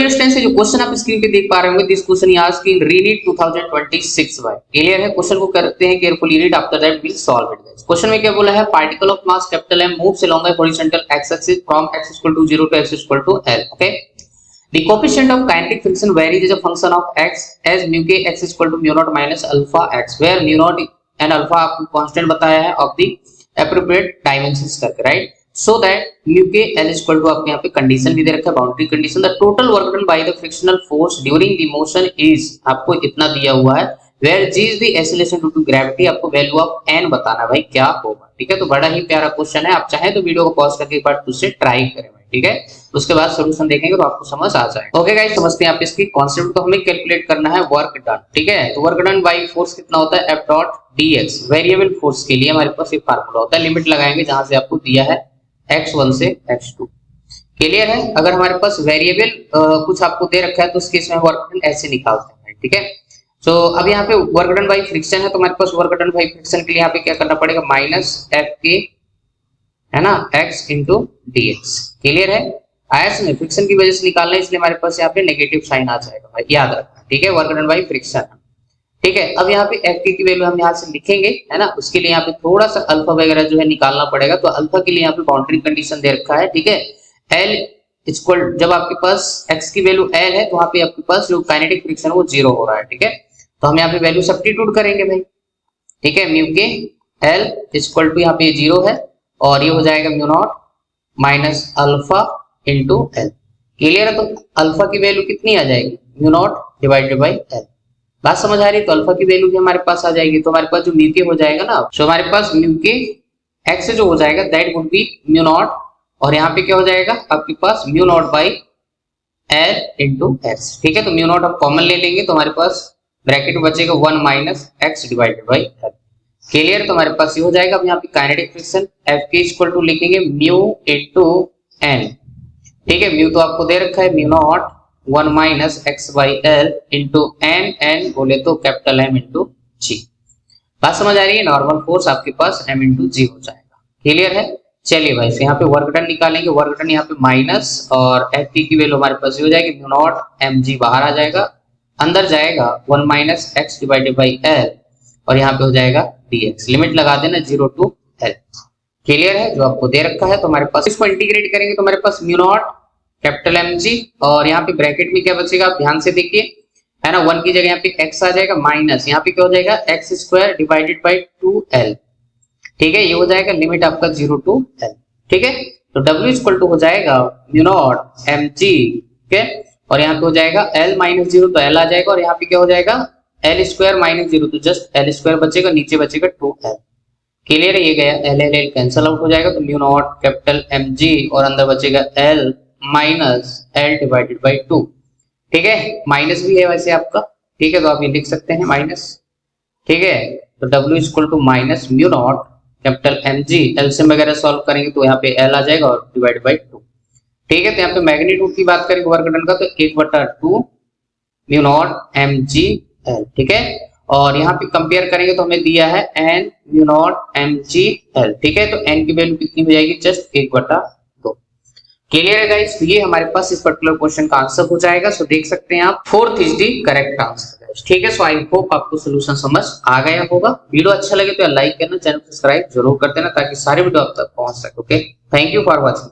Understand से जो question आप स्क्रीन पे देख पा रहे होंगे, this question is asked in रीनीट 2026 बाय। क्लियर है? क्वेश्चन को करते हैं carefully read, after that will solve it guys. Question में क्या बोला है, particle of mass capital M moves along the horizontal x axis from x = 0 to x = L। Okay, the coefficient of kinetic friction varies as a function of x as mu k x = mu naught minus alpha x, where mu naught and alpha आपको constant बताया है of the appropriate dimensions करके, right. So that mu k L equal to आपके यहाँ पे condition भी दे रखा है, boundary condition, the total work done by the frictional force during the motion is, आपको इतना दिया हुआ है, where g is the acceleration due to gravity, आपको वैल्यू ऑफ n बताना भाई क्या होगा। ठीक है, तो बड़ा ही प्यारा क्वेश्चन है, आप चाहे तो वीडियो को पॉज करके एक बार खुद से ट्राई करें भाई। ठीक है, उसके बाद सॉल्यूशन देखेंगे तो आपको समझ आ जाएगा। ओके गाइस, समझते हैं आप इसकी कॉन्सेप्ट। तो हमें कैलकुलेट करना है वर्क डन। ठीक है, तो वर्क डन बाय फोर्स कितना होता है, F dot dx। Variable force के लिए हमारे पास एक फार्मूला होता है, लिमिट लगाएंगे जहां से आपको दिया है x1 से x2। क्लियर है? अगर हमारे पास वेरिएबल कुछ आपको दे रखा है तो उस केस में वर्क डन ऐसे निकालते हैं। ठीक है, तो अब यहाँ पे वर्क डन बाय फ्रिक्शन है, तो हमारे पास वर्क डन बाय फ्रिक्शन के लिए यहाँ पे क्या करना पड़ेगा, माइनस Fk है ना x इंटू dx। क्लियर है? आयस में फ्रिक्शन की वजह से निकालना है, इसलिए हमारे पास यहाँ पे नेगेटिव साइन आ जाएगा भाई, याद रखना। ठीक है, वर्क डन बाय फ्रिक्शन। ठीक है, अब यहाँ पे Fk की वैल्यू हम यहाँ से लिखेंगे, है ना। उसके लिए यहाँ पे थोड़ा सा अल्फा वगैरह जो है निकालना पड़ेगा, तो अल्फा के लिए यहाँ पे बाउंड्री कंडीशन दे रखा है। ठीक है, L इक्वल, जब आपके पास x की वैल्यू L है तो वहाँ पे आपके पास जो काइनेटिक फ्रिक्शन वो 0 हो रहा है। ठीक है, तो हम यहाँ पे वैल्यू सब्स्टिट्यूट करेंगे भाई। ठीक है, म्यू के L इक्वल टू यहाँ पे 0 है और ये हो जाएगा mu naught minus alpha into L। Clear है? तो अल्फा की वैल्यू कितनी आ जाएगी, mu naught divided by L। बात समझ आ रही है? तो अल्फा की वैल्यू भी हमारे पास आ जाएगी, तो हमारे पास जो म्यू के हो जाएगा ना, तो हमारे पास म्यू के x जो हो जाएगा that would be mu naught, और यहाँ पे क्या हो जाएगा आपके पास mu naught by L into x। ठीक है, तो म्यू नॉट हम कॉमन ले लेंगे तो हमारे पास ब्रैकेट बचेगा 1 minus x divided by L। Clear? तो हमारे पास ये हो जाएगा। अब यहाँ पे kinetic friction Fk equal to लिखेंगे म्यू इंटू n। ठीक है, म्यू तो आपको दे रखा है mu naught 1 minus x by L into n बोले तो कैपिटल M इंटू g। बात समझ आ रही है? नॉर्मल फोर्स आपके पास m इंटू g हो जाएगा। क्लियर है? चलिए भाई, यहाँ पे वर्क डन निकालेंगे। वर्क डन यहाँ पे माइनस और Fp की वैल्यू हमारे पास हो जाएगी म्यू नॉट mg, बाहर आ जाएगा, अंदर जाएगा 1 minus x divided by L और यहाँ पे हो जाएगा dx। लिमिट लगा देना 0 टू L। क्लियर है? जो आपको दे रखा है, तो हमारे पास इसको इंटीग्रेट करेंगे तो हमारे पास म्यू नॉट कैपिटल mg और यहाँ पे ब्रैकेट में क्या बचेगा आप ध्यान से देखिए, है ना। 1 की जगह यहाँ पे x आ जाएगा, माइनस यहाँ पे क्या हो जाएगा x square divided by 2L। ठीक है, ये हो जाएगा लिमिट आपका 0 टू L। ठीक है, तो W इक्वल टू हो जाएगा म्यू नॉट mg। ठीक है, और यहाँ पे हो जाएगा L माइनस 0 तो L आ जाएगा, और यहाँ पे क्या हो जाएगा L स्क्वायर माइनस 0 तो जस्ट L स्क्वायर बचेगा, नीचे बचेगा 2L। क्लियर है? ये गया L कैंसिल आउट हो जाएगा, तो म्यू नॉट कैपिटल mg और अंदर बचेगा L minus L divided by 2। ठीक है, माइनस भी है वैसे आपका। ठीक है, तो आप ये लिख सकते हैं माइनस। ठीक है, तो W equal to minus mu naught capital mg, LCM वगैरह सॉल्व करेंगे तो यहाँ पे L आ जाएगा और डिवाइड बाई 2। ठीक है, तो यहाँ पे मैग्नीट्यूड की बात करेंगे वर्क डन का, तो 1/2 म्यू नॉट mg L। ठीक है, और यहाँ पे कंपेयर करेंगे तो हमें दिया है n mu naught mg L। ठीक है, तो n की वैल्यू कितनी हो जाएगी, जस्ट 1/2। क्लियर है गाइस? ये हमारे पास इस पर्टिकुलर क्वेश्चन का आंसर हो जाएगा। सो देख सकते हैं आप 4th is the correct answer. ठीक है, सो आई होप आपको सॉल्यूशन समझ आ गया होगा। वीडियो अच्छा लगे तो लाइक करना, चैनल सब्सक्राइब जरूर कर देना ताकि सारे वीडियो आप तक पहुंच सके। Okay, thank you for watching.